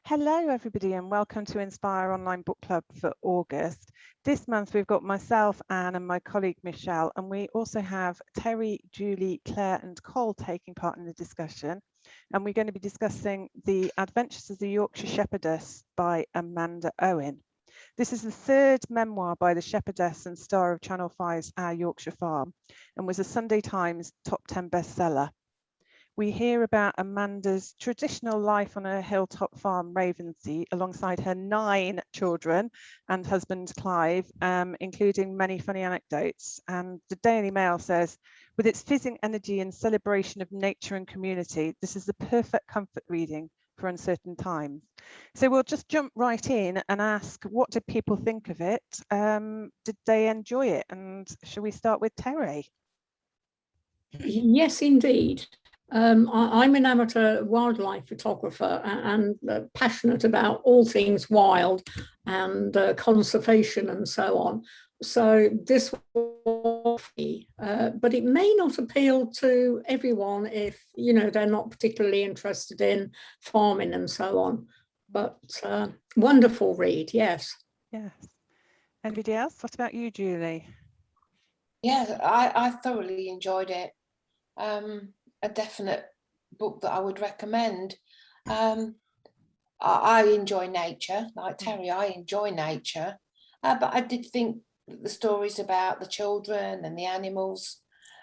Hello everybody and welcome to Inspire Online Book Club for August. This month we've got myself, Anne, and my colleague Michelle, and we also have Terri, Julie, Clare and Cole taking part in the discussion. And we're going to be discussing The Adventures of the Yorkshire Shepherdess by Amanda Owen. This is the third memoir by the Shepherdess and star of Channel 5's Our Yorkshire Farm and was a Sunday Times top 10 bestseller. We hear about Amanda's traditional life on her hilltop farm, Ravensey, alongside her 9 children and husband Clive, including many funny anecdotes. And the Daily Mail says, with its fizzing energy and celebration of nature and community, this is the perfect comfort reading for uncertain times. So we'll just jump right in and ask, what did people think of it? Did they enjoy it? And shall we start with Terri? Yes, indeed. I'm an amateur wildlife photographer and passionate about all things wild and conservation and so on. So this will be, but it may not appeal to everyone if, you know, they're not particularly interested in farming and so on. But wonderful read, yes. Yes. Anybody else? What about you, Julie? Yeah, I thoroughly enjoyed it. A definite book that I would recommend. I enjoy nature, like Terri, I enjoy nature, but I did think that the stories about the children and the animals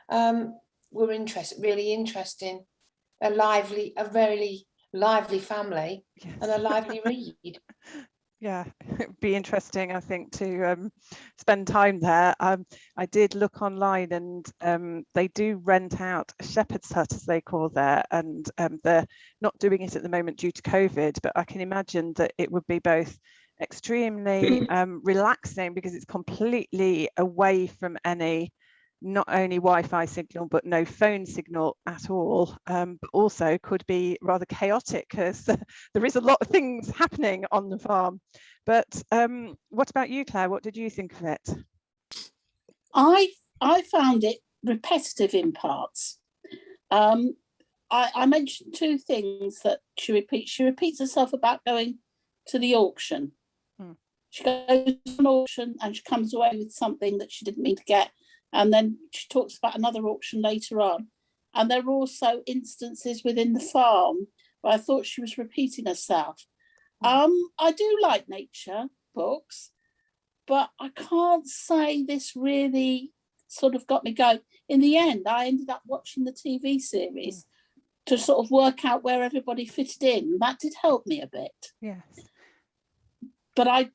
were really interesting. A very lively family, yes. And a lively read. Yeah, it'd be interesting, I think, to spend time there. I did look online and they do rent out a shepherd's hut, as they call there, and they're not doing it at the moment due to COVID, but I can imagine that it would be both extremely relaxing because it's completely away from any, not only Wi-Fi signal, but no phone signal at all, but also could be rather chaotic because there is a lot of things happening on the farm. But what about you, Claire? What did you think of it? I found it repetitive in parts. I mentioned 2 things that she repeats. She repeats herself about going to the auction. She goes to an auction and she comes away with something that she didn't mean to get. And then she talks about another auction later on. And there are also instances within the farm where I thought she was repeating herself. I do like nature books, but I can't say this really sort of got me going. In the end, I ended up watching the TV series to sort of work out where everybody fitted in. That did help me a bit. Yes. But I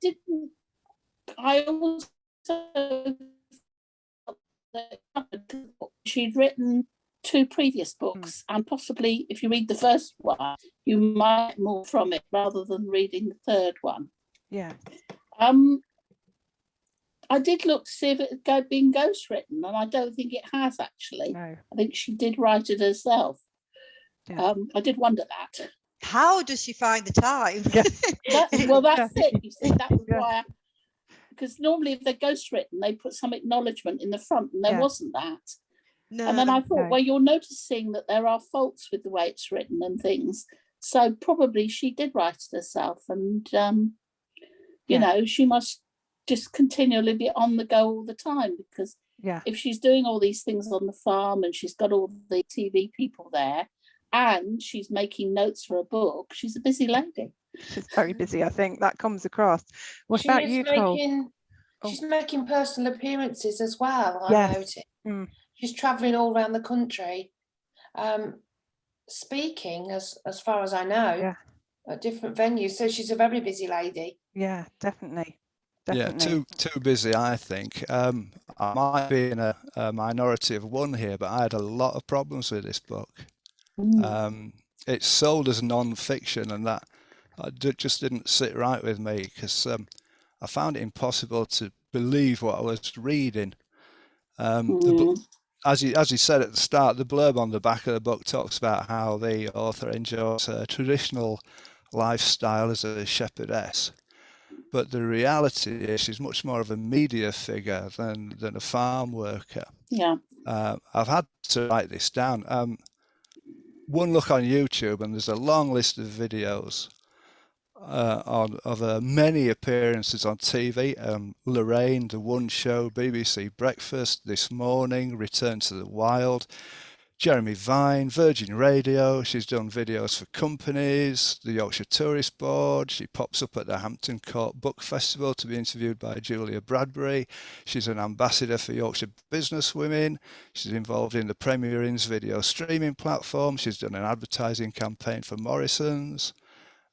also she'd written 2 previous books, and possibly if you read the first one, you might get more from it rather than reading the third one. Yeah. I did look to see if it had been ghostwritten, and I don't think it has actually. No. I think she did write it herself. Yeah. I did wonder that. How does she find the time? Yeah. That's it. You see, that was why. Because normally if they're ghostwritten, they put some acknowledgement in the front, and there wasn't that. No, and then I thought, well, you're noticing that there are faults with the way it's written and things. So probably she did write it herself, and you know, she must just continually be on the go all the time, because if she's doing all these things on the farm and she's got all the TV people there and she's making notes for a book, she's a busy lady. She's very busy, I think that comes across. What about you, Cole? She's making personal appearances as well, I noticed. She's travelling all around the country, speaking, as far as I know, at different venues. So she's a very busy lady. Yeah, definitely. Yeah, too busy, I think. I might be in a minority of one here, but I had a lot of problems with this book. It's sold as non-fiction, and that just didn't sit right with me, because I found it impossible to believe what I was reading. As you said at the start, the blurb on the back of the book talks about how the author enjoys a traditional lifestyle as a shepherdess, but the reality is she's much more of a media figure than a farm worker. Yeah. I've had to write this down. One look on YouTube and there's a long list of videos of her many appearances on TV. Lorraine, The One Show, BBC Breakfast, This Morning, Return to the Wild, Jeremy Vine, Virgin Radio. She's done videos for companies, the Yorkshire Tourist Board. She pops up at the Hampton Court Book Festival to be interviewed by Julia Bradbury. She's an ambassador for Yorkshire Businesswomen. She's involved in the Premier Inn's video streaming platform. She's done an advertising campaign for Morrison's.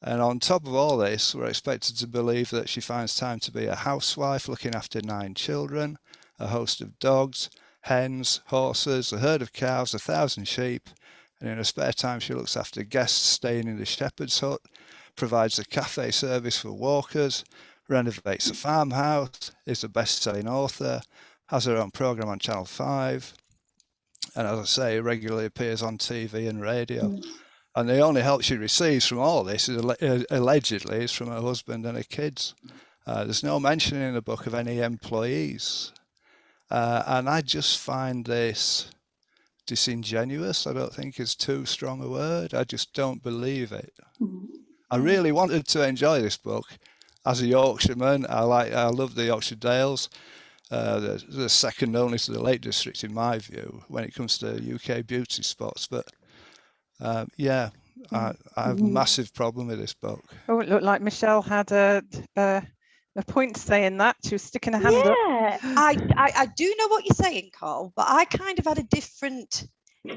And on top of all this, we're expected to believe that she finds time to be a housewife looking after 9 children, a host of dogs, hens, horses, a herd of cows, 1,000 sheep, and in her spare time she looks after guests staying in the shepherd's hut, provides a cafe service for walkers, renovates a farmhouse, is a best-selling author, has her own programme on Channel 5, and as I say, regularly appears on TV and radio. And the only help she receives from all this is allegedly is from her husband and her kids. There's no mention in the book of any employees. And I just find this disingenuous. I don't think it's too strong a word. I just don't believe it. I really wanted to enjoy this book. As a Yorkshireman, I love the Yorkshire Dales. They're second only to the Lake District in my view when it comes to UK beauty spots. But yeah, I have a massive problem with this book. Oh, it looked like Michelle had a point to say in that. She was sticking her hand up. Yeah, I do know what you're saying, Carl, but I kind of had a different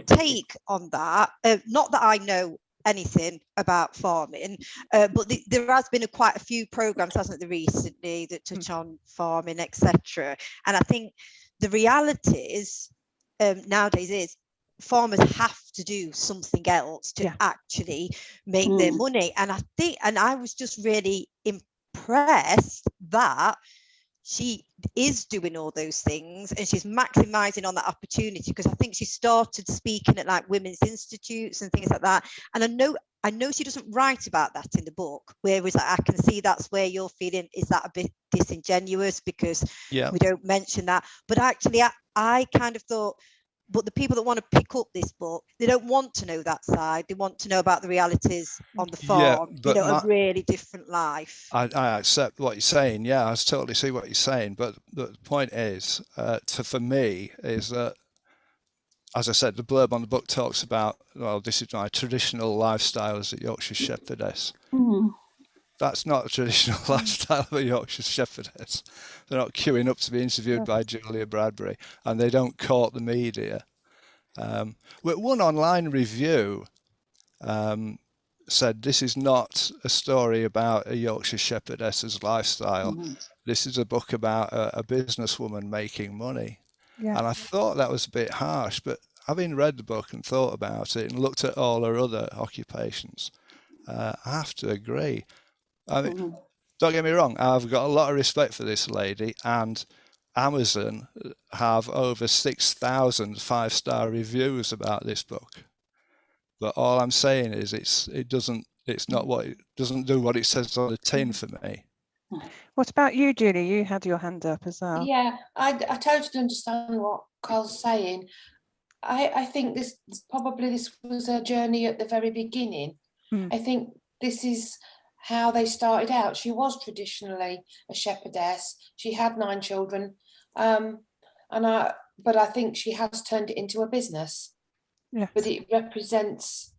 take on that. Not that I know anything about farming, but there has been quite a few programs, hasn't there, recently that touch on farming, etc. And I think the reality is nowadays is farmers have to do something else to actually make their money. And I think, and I was just really impressed that she is doing all those things and she's maximizing on that opportunity, because I think she started speaking at like women's institutes and things like that. And I know she doesn't write about that in the book, whereas I can see that's where you're feeling, is that a bit disingenuous because we don't mention that. But actually I kind of thought, but the people that want to pick up this book, they don't want to know that side. They want to know about the realities on the farm, a really different life. I accept what you're saying. Yeah, I totally see what you're saying. But the point is, for me, is that, as I said, the blurb on the book talks about, well, this is my traditional lifestyle as a Yorkshire Shepherdess. That's not a traditional lifestyle of a Yorkshire Shepherdess. They're not queuing up to be interviewed by Julia Bradbury, and they don't court the media. One online review said this is not a story about a Yorkshire Shepherdess's lifestyle. This is a book about a businesswoman making money. And I thought that was a bit harsh, but having read the book and thought about it and looked at all her other occupations, I have to agree. I mean, don't get me wrong, I've got a lot of respect for this lady, and Amazon have over 6,000 5-star reviews about this book. But all I'm saying is it doesn't do what it says on the tin for me. What about you, Julie? You had your hand up as well. Yeah, I totally understand what Carl's saying. I think this was a journey at the very beginning. I think this is how they started out. She was traditionally a shepherdess. She had 9 children, but I think she has turned it into a business. Yeah. But it represents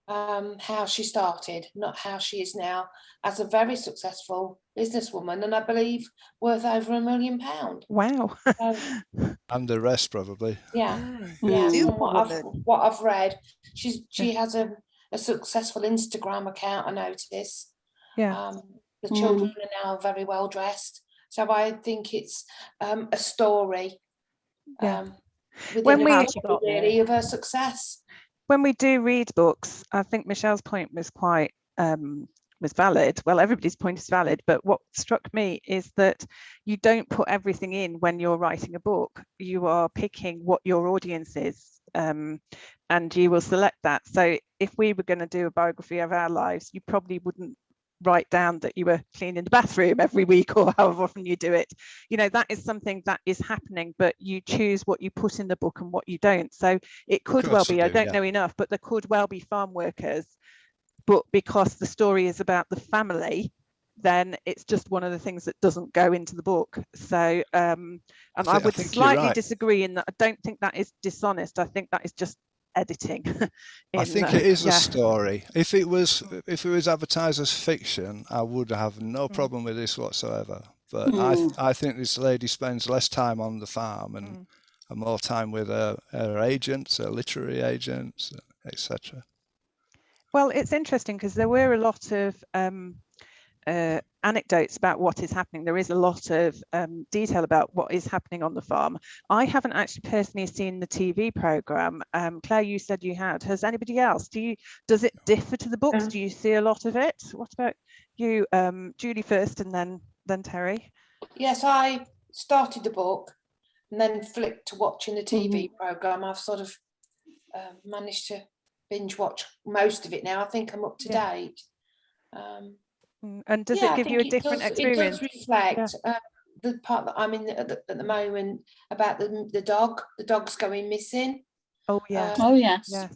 how she started, not how she is now as a very successful businesswoman, and I believe worth over £1 million. Wow. And the rest probably. Yeah. From what I've read, she has a successful Instagram account, I notice. Yeah. The children are now very well dressed, so I think it's a story within really of her success. When we do read books, I think Michelle's point was quite was valid. Well, everybody's point is valid, but what struck me is that you don't put everything in when you're writing a book. You are picking what your audience is, and you will select that. So if we were going to do a biography of our lives, you probably wouldn't write down that you were cleaning the bathroom every week or however often you do it. You know, that is something that is happening, but you choose what you put in the book and what you don't. So it could well be, I don't know enough, but there could well be farm workers but because the story is about the family, then it's just one of the things that doesn't go into the book. So and I would slightly disagree in that I don't think that is dishonest. I think that is just editing. I think it is a story. If it was advertised as fiction, I would have no problem with this whatsoever. But I think this lady spends less time on the farm and more time with her agents, her literary agents, etc. Well, it's interesting because there were a lot of anecdotes about what is happening. There is a lot of detail about what is happening on the farm. I haven't actually personally seen the TV program. Claire, you said you had. Has anybody else? Does it differ to the books? Do you see a lot of it? What about you, Julie first, and then Terri? Yes, I started the book and then flicked to watching the TV program. I've sort of managed to binge watch most of it now. I think I'm up to date. And does it give you a different experience? It does reflect the part that I'm in at the moment about the dog. The dog's going missing. Oh yeah. Oh yes. Yes.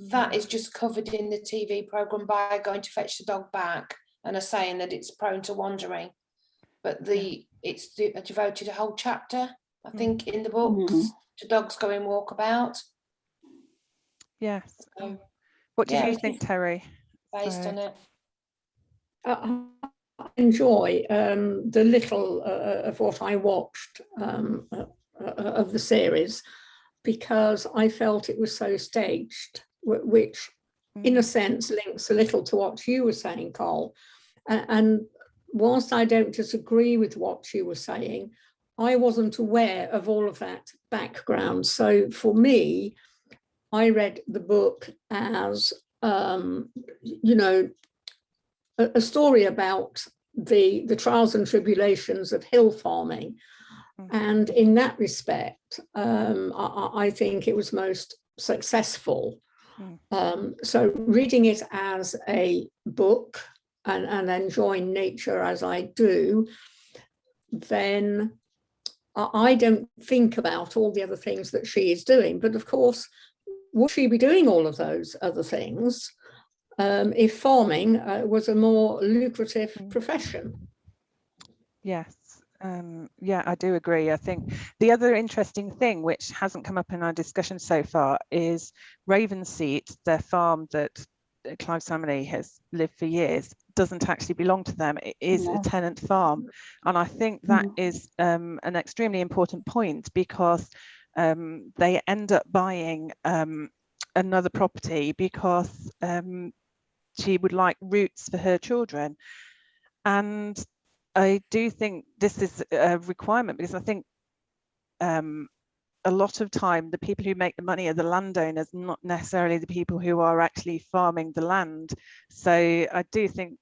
That is just covered in the TV program by going to fetch the dog back and are saying that it's prone to wandering. But it's devoted a whole chapter, I think, in the books to dogs going walkabout. Yes. So, what did you think, Terri? Based on it. I enjoy the little of what I watched of the series, because I felt it was so staged, which in a sense links a little to what you were saying, Cole. And whilst I don't disagree with what you were saying, I wasn't aware of all of that background. So for me, I read the book as, you know, a story about the trials and tribulations of hill farming. And in that respect, I think it was most successful. So reading it as a book and enjoying nature as I do, then I don't think about all the other things that she is doing. But of course, would she be doing all of those other things if farming was a more lucrative profession? Yes. Yeah, I do agree. I think the other interesting thing, which hasn't come up in our discussion so far, is Ravenseat, their farm that Clive's family has lived for years, doesn't actually belong to them. It is a tenant farm. And I think that is an extremely important point, because they end up buying another property because she would like roots for her children. And I do think this is a requirement, because I think a lot of time the people who make the money are the landowners, not necessarily the people who are actually farming the land. So I do think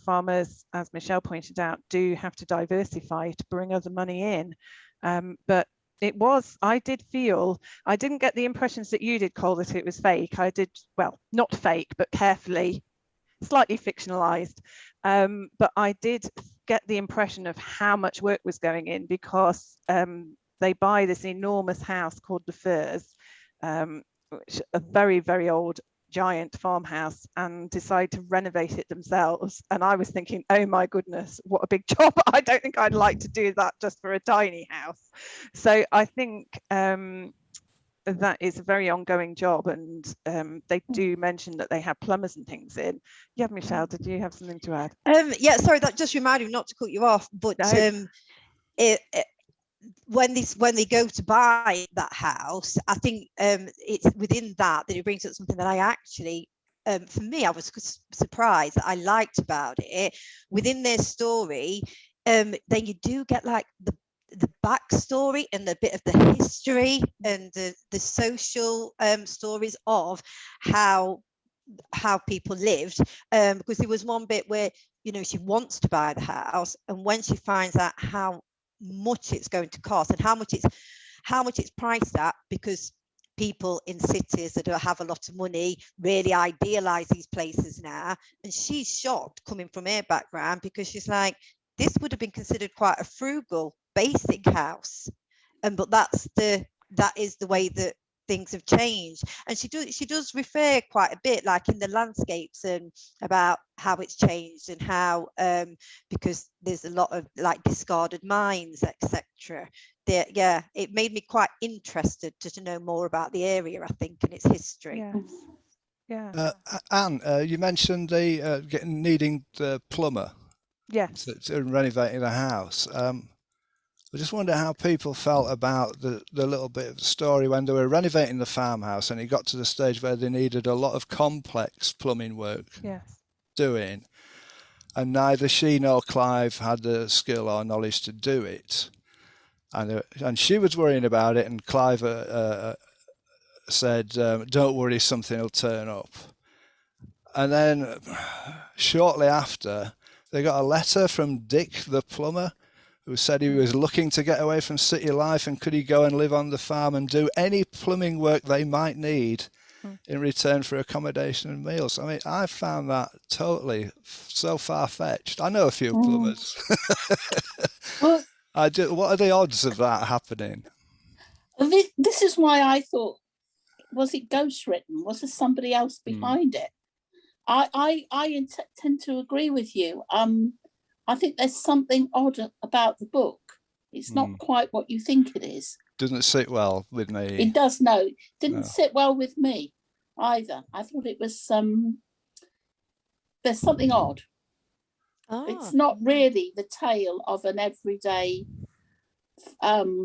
farmers, as Michelle pointed out, do have to diversify to bring other money in. But I did feel, I didn't get the impressions that you did, Cole, that it was fake. I did, well, not fake, but carefully, slightly fictionalized. But I did get the impression of how much work was going in, because they buy this enormous house called the Firs, which a very, very old giant farmhouse, and decide to renovate it themselves. And I was thinking, oh my goodness, what a big job. I don't think I'd like to do that just for a tiny house. So I think that is a very ongoing job, and they do mention that they have plumbers and things in. Yeah, Michelle, did you have something to add? Yeah, sorry, that just reminded me, not to cut you off, but no. When they go to buy that house, I think it's within that it brings up something that I actually, for me, I was surprised that I liked about it. Within their story, then you do get like the backstory and a bit of the history and the social stories of how people lived, because there was one bit where, you know, she wants to buy the house, and when she finds out how much it's going to cost and how much it's priced at, because people in cities that have a lot of money really idealize these places now, and she's shocked coming from her background, because she's like, this would have been considered quite a frugal basic house, but that is the way that things have changed. And she does refer quite a bit, like in the landscapes, and about how it's changed, and how because there's a lot of like discarded mines, etc. Yeah, it made me quite interested to know more about the area, I think, and its history. Yes. Yeah. Anne, you mentioned the needing the plumber. Yes. To renovating the house. I just wonder how people felt about the little bit of story when they were renovating the farmhouse, and it got to the stage where they needed a lot of complex plumbing work doing, and neither she nor Clive had the skill or knowledge to do it, and she was worrying about it, and Clive said, "Don't worry, something will turn up." And then shortly after, they got a letter from Dick the plumber, who said he was looking to get away from city life, and could he go and live on the farm and do any plumbing work they might need in return for accommodation and meals. I mean, I found that totally so far-fetched. I know a few plumbers. Well, What are the odds of that happening? this is why I thought, was it ghostwritten? Was there somebody else behind it? I tend to agree with you. I think there's something odd about the book. It's not quite what you think it is. Doesn't sit well with me. It does, no. It didn't sit well with me either. I thought it was there's something odd. It's not really the tale of an everyday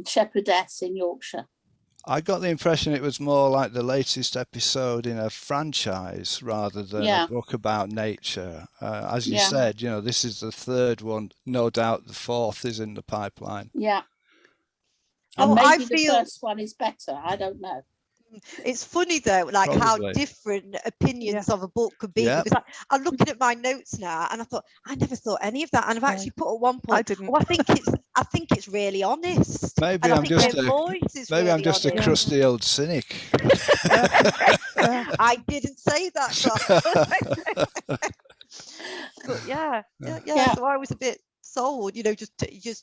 shepherdess in Yorkshire. I got the impression it was more like the latest episode in a franchise rather than a book about nature. As you said, you know, this is the third one. No doubt the fourth is in the pipeline. Yeah. And maybe the first one is better. I don't know. It's funny though, like how different opinions of a book could be. Because I'm looking at my notes now, and I thought I never thought any of that, and I've actually put at one point. I didn't. I think it's really honest. Maybe I'm just a crusty old cynic. I didn't say that. But yeah. So I was a bit sold. You know, just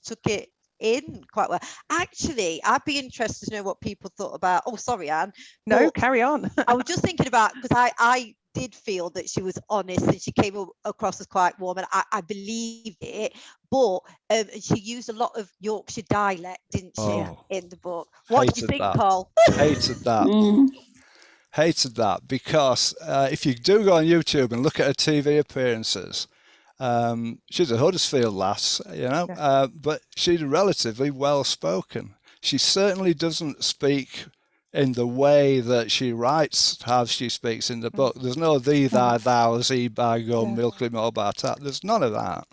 took it in quite well. Actually, I'd be interested to know what people thought about. Oh, sorry, Anne. No, carry on. I was just thinking about, because I did feel that she was honest and she came across as quite warm, and I believed it. But she used a lot of Yorkshire dialect, didn't she, in the book? What did you think, Cole? Hated that. Hated that, because if you do go on YouTube and look at her TV appearances, she's a Huddersfield lass, you know, but she's relatively well spoken. She certainly doesn't speak in the way that she writes how she speaks in the book. There's no thee, thy, thou, thee, by, go, milkly, mo, bar, tat. There's none of that.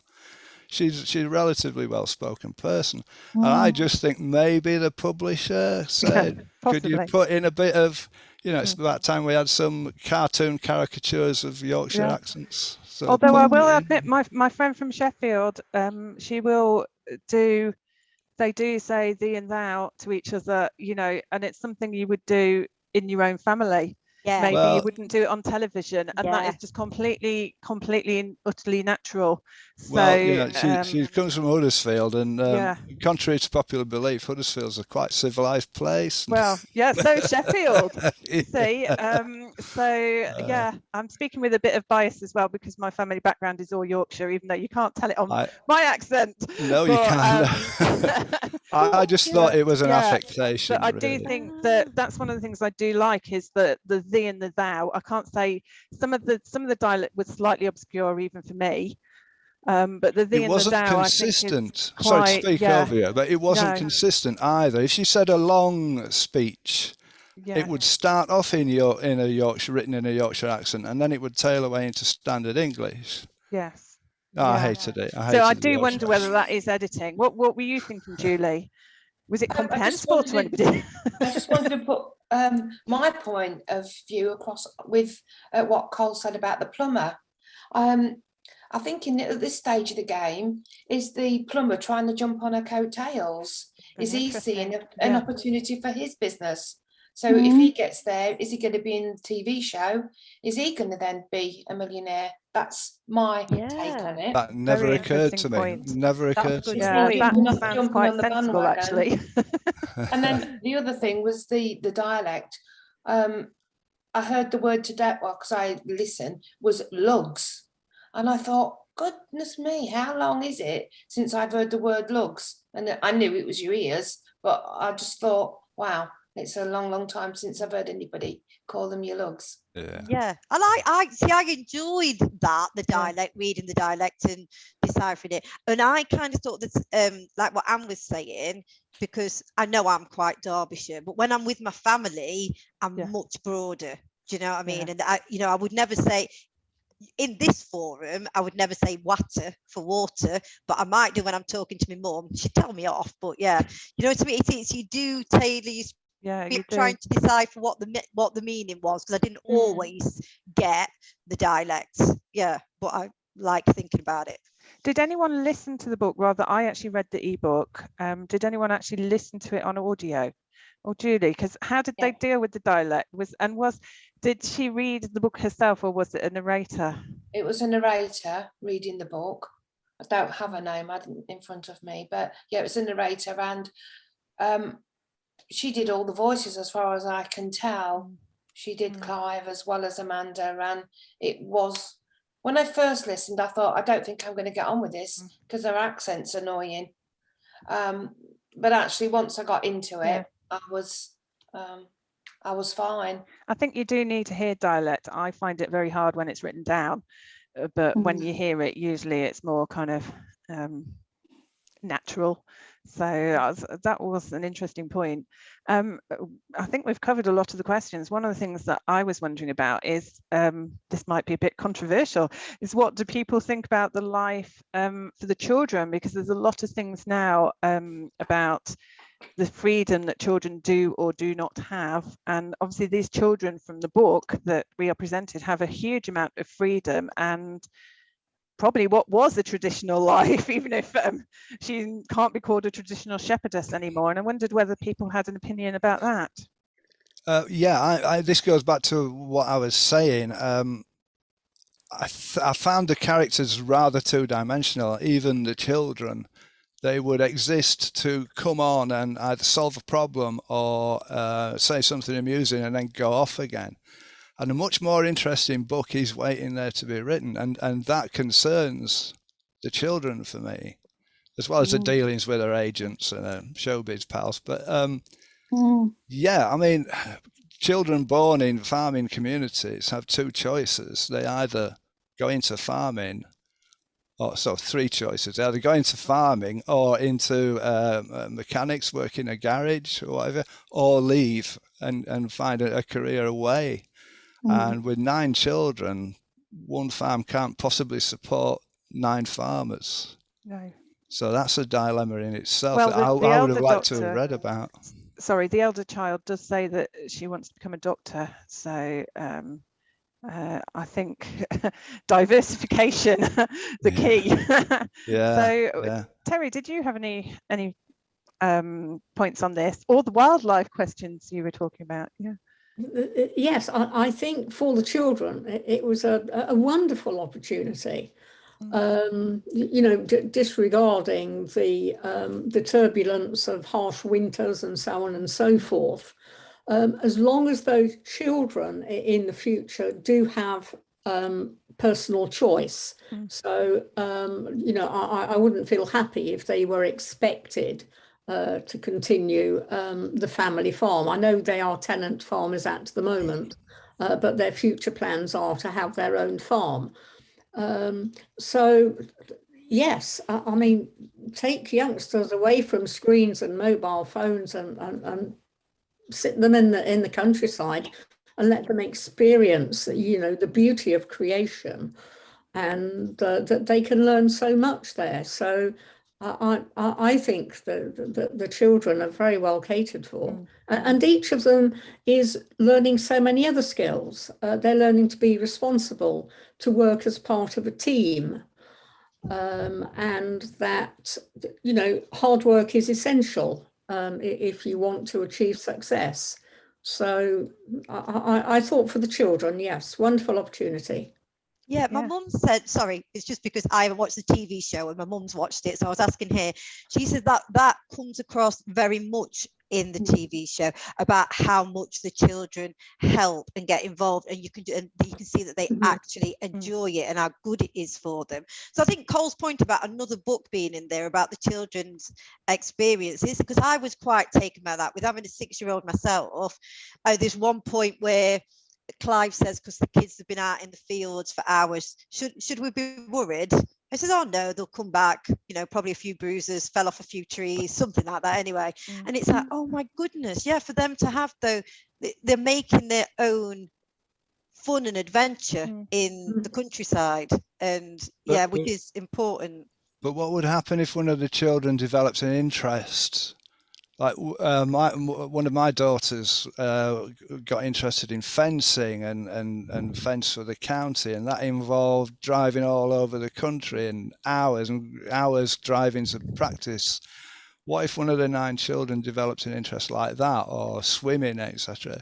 She's a relatively well spoken person. And I just think maybe the publisher said, could you put in a bit of, you know, it's about time we had some cartoon caricatures of Yorkshire accents. So although I will admit, my friend from Sheffield, she will do, they do say thee and thou to each other, you know, and it's something you would do in your own family. Yeah. Maybe you wouldn't do it on television, and that is just completely and utterly natural. So, well, you know, she comes from Huddersfield, and contrary to popular belief, Huddersfield's a quite civilised place. Well, yeah, so Sheffield. See, so I'm speaking with a bit of bias as well, because my family background is all Yorkshire, even though you can't tell it on my accent. No, you can't. I just thought it was an affectation. But I do think that that's one of the things I do like, is the thee and the thou. I can't say some of the dialect was slightly obscure even for me, but the thee and the thou, consistent. I think, sorry to speak over you, but it wasn't consistent either. If she said a long speech, it would start off written in a Yorkshire accent, and then it would tail away into standard English. Yes. I hated it. I do wonder whether that is editing. What were you thinking, Julie? Was it comprehensible to anybody? I just wanted to put my point of view across with what Cole said about the plumber. I think at this stage of the game, is the plumber trying to jump on her coattails? Is he seeing an opportunity for his business? So if he gets there, is he going to be in the TV show? Is he going to then be a millionaire? That's my take on it. That never occurred to me. Never occurred to me. That sounds quite sensible, actually. And then the other thing was the dialect. I heard the word today, well, because I listen, was lugs. And I thought, goodness me, how long is it since I've heard the word lugs? And I knew it was your ears, but I just thought, wow, it's a long, long time since I've heard anybody call them your lugs. Yeah, and I see, I enjoyed that, the dialect, reading the dialect and deciphering it. And I kind of thought that, like what Anne was saying, because I know I'm quite Derbyshire, but when I'm with my family, I'm much broader. Do you know what I mean? And I would never say, in this forum, I would never say water for water, but I might do when I'm talking to my mum. She'd tell me off, but you know what I mean? It's you do tailor your trying to decipher what the meaning was, because I didn't always get the dialects. But I like thinking about it. Did anyone listen to the book? Rather, I actually read the ebook. Did anyone actually listen to it on audio? Or Julie, because how did they deal with the dialect? Did she read the book herself, or was it a narrator? It was a narrator reading the book. I don't have a name in front of me, but it was a narrator, and she did all the voices as far as I can tell. She did Clive as well as Amanda, and it was, when I first listened, I thought, I don't think I'm going to get on with this because their accent's annoying. But actually, once I got into it, I was fine. I think you do need to hear dialect. I find it very hard when it's written down, but when you hear it, usually it's more kind of natural. So that was an interesting point. I think we've covered a lot of the questions. One of the things that I was wondering about is, this might be a bit controversial, is what do people think about the life for the children? Because there's a lot of things now about the freedom that children do or do not have. And obviously these children from the book that we are presented have a huge amount of freedom and probably what was a traditional life, even if she can't be called a traditional shepherdess anymore. And I wondered whether people had an opinion about that. This goes back to what I was saying. I found the characters rather two-dimensional. Even the children, they would exist to come on and either solve a problem or say something amusing and then go off again. And a much more interesting book is waiting there to be written, and that concerns the children for me, as well as the dealings with their agents and showbiz pals. But I mean, children born in farming communities have two choices. They either go into farming, three choices. They either go into farming or into mechanics, work in a garage or whatever, or leave and find a career away. And with 9 children, one farm can't possibly support 9 farmers. No. So that's a dilemma in itself Well, that I would have liked to have read about. Sorry, the elder child does say that she wants to become a doctor. So I think diversification, the key. Terri, did you have any points on this, or the wildlife questions you were talking about? Yes, I think for the children, it was a wonderful opportunity. Disregarding the turbulence of harsh winters and so on and so forth, as long as those children in the future do have personal choice. So, I wouldn't feel happy if they were expected to continue the family farm. I know they are tenant farmers at the moment, but their future plans are to have their own farm. So yes, I mean, take youngsters away from screens and mobile phones and sit them in the countryside and let them experience, the beauty of creation, and that they can learn so much there. So I think the children are very well catered for, and each of them is learning so many other skills. They're learning to be responsible, to work as part of a team, and that hard work is essential if you want to achieve success. So I thought for the children, yes, wonderful opportunity. Yeah, my mum said, sorry, it's just because I haven't watched the TV show and my mum's watched it, so I was asking her. She said that comes across very much in the TV show about how much the children help and get involved, and you can see that they actually enjoy it and how good it is for them. So I think Cole's point about another book being in there about the children's experiences, because I was quite taken by that with having a 6-year-old myself. There's one point where Clive says, because the kids have been out in the fields for hours, should we be worried? I said, oh no, they'll come back, you know, probably a few bruises, fell off a few trees, something like that anyway. And it's like, oh my goodness, yeah, for them to have they're making their own fun and adventure in the countryside, and which is important. But what would happen if one of the children develops an interest? Like one of my daughters got interested in fencing and fence for the county, and that involved driving all over the country and hours driving to practice. What if one of the 9 children develops an interest like that, or swimming, etc.?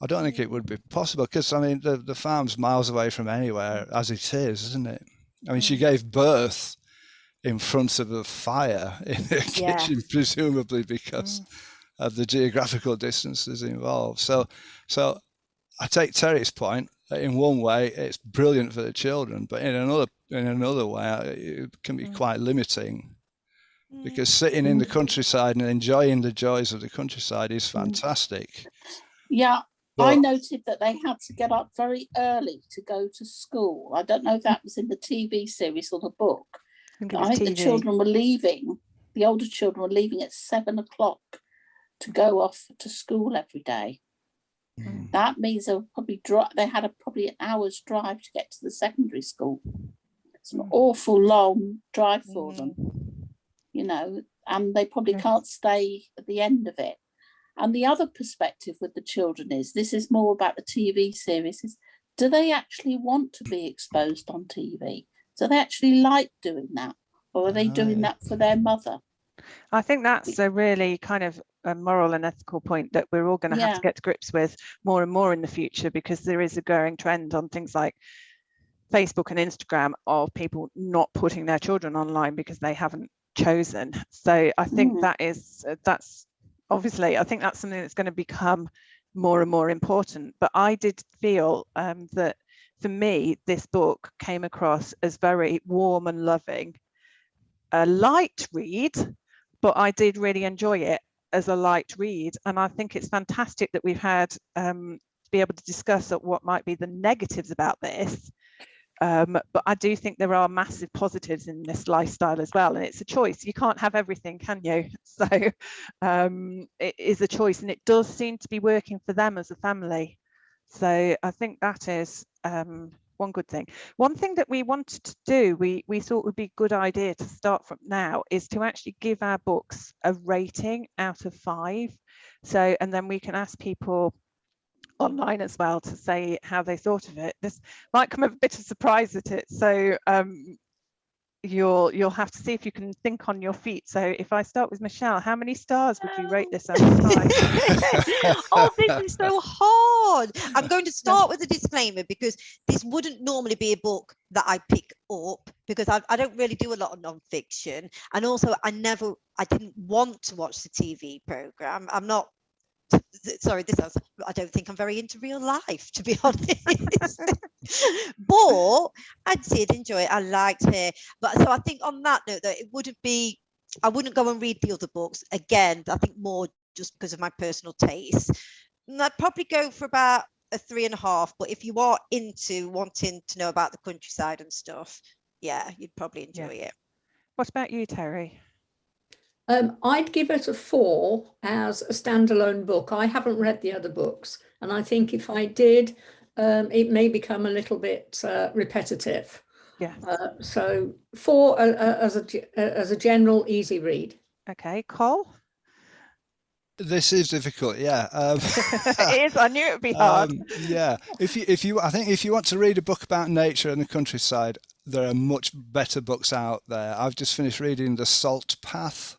I don't think it would be possible, because I mean the farm's miles away from anywhere as it is, isn't it? I mean, she gave birth in front of a fire in the kitchen, presumably because of the geographical distances involved. So I take Terry's point that in one way it's brilliant for the children, but in another way it can be quite limiting, because sitting in the countryside and enjoying the joys of the countryside is fantastic. Yeah, but I noted that they had to get up very early to go to school. I don't know if that was in the TV series or the book. I think the children were leaving, the older children were leaving at 7 o'clock to go off to school every day. That means they had probably an hour's drive to get to the secondary school. It's an awful long drive for them, you know, and they probably can't stay at the end of it. And the other perspective with the children this is more about the TV series, is do they actually want to be exposed on TV? Do they actually like doing that? Or are they doing that for their mother? I think that's a really kind of a moral and ethical point that we're all going to have to get to grips with more and more in the future, because there is a growing trend on things like Facebook and Instagram of people not putting their children online because they haven't chosen. So I think that's obviously, I think that's something that's going to become more and more important. But I did feel that for me, this book came across as very warm and loving, a light read, but I did really enjoy it as a light read. And I think it's fantastic that we've had to be able to discuss what might be the negatives about this. But I do think there are massive positives in this lifestyle as well. And it's a choice. You can't have everything, can you? So it is a choice, and it does seem to be working for them as a family. So I think that is one good thing. One thing that we wanted to do, we thought would be a good idea to start from now, is to actually give our books a rating out of 5. So, and then we can ask people online as well to say how they thought of it. This might come as a bit of surprise at it. So you'll have to see if you can think on your feet. So if I start with Michelle, how many stars would you rate this out of 5? Oh, this is so hard. I'm going to start with a disclaimer, because this wouldn't normally be a book that I pick up, because I don't really do a lot of non-fiction, and also I didn't want to watch the TV program. I'm not sorry, I don't think I'm very into real life, to be honest. But I did enjoy it. I liked her. But so I think on that note, that it wouldn't be, I wouldn't go and read the other books again. I think more just because of my personal taste. And I'd probably go for about a 3.5. But if you are into wanting to know about the countryside and stuff, yeah, you'd probably enjoy it. What about you, Terri? I'd give it a 4 as a standalone book. I haven't read the other books, and I think if I did, it may become a little bit repetitive. Yeah. So 4 as a general easy read. Okay, Cole. This is difficult, yeah. It is. I knew it would be hard. Yeah. I think if you want to read a book about nature and the countryside, there are much better books out there. I've just finished reading The Salt Path.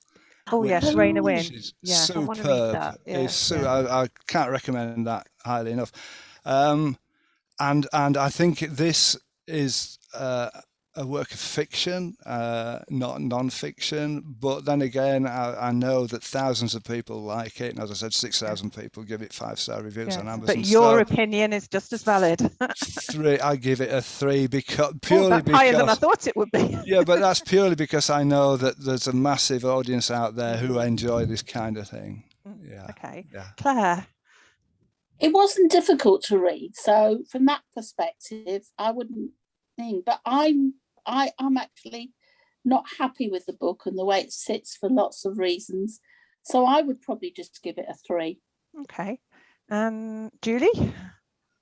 Oh yes, Rain Win. Yeah, superb. I can't recommend that highly enough. And I think this is a a work of fiction, not non-fiction. But then again, I know that thousands of people like it, and as I said, 6,000 people give it 5-star reviews on Amazon. But your so opinion is just as valid. 3, I give it a 3 because purely that's higher because than I thought it would be. yeah, but that's purely because I know that there's a massive audience out there who enjoy this kind of thing. Yeah. Okay. Yeah. Claire. It wasn't difficult to read, so from that perspective, I wouldn't think. But I'm actually not happy with the book and the way it sits for lots of reasons. So I would probably just give it a 3. Okay. Julie?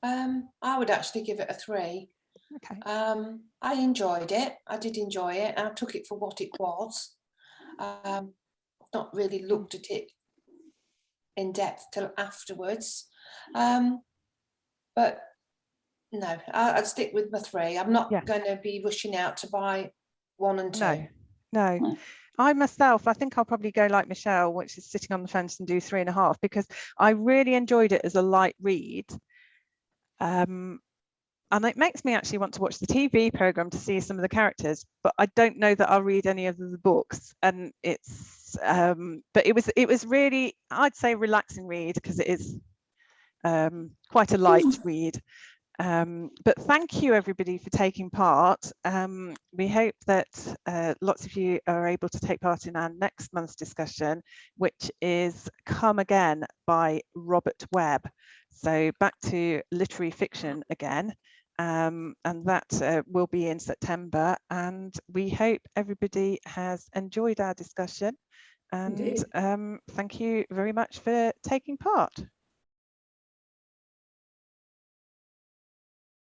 I would actually give it a 3. Okay. I enjoyed it. I did enjoy it. I took it for what it was. I've not really looked at it in depth till afterwards. But no, I'd stick with my 3. I'm not going to be rushing out to buy 1 and 2. No. I myself, I think I'll probably go like Michelle, which is sitting on the fence, and do 3.5, because I really enjoyed it as a light read. And it makes me actually want to watch the TV program to see some of the characters, but I don't know that I'll read any of the books. And it's but it was really, I'd say, relaxing read, because it is quite a light read. But thank you everybody for taking part. We hope that lots of you are able to take part in our next month's discussion, which is Come Again by Robert Webb. So back to literary fiction again, and that will be in September. And we hope everybody has enjoyed our discussion, and thank you very much for taking part.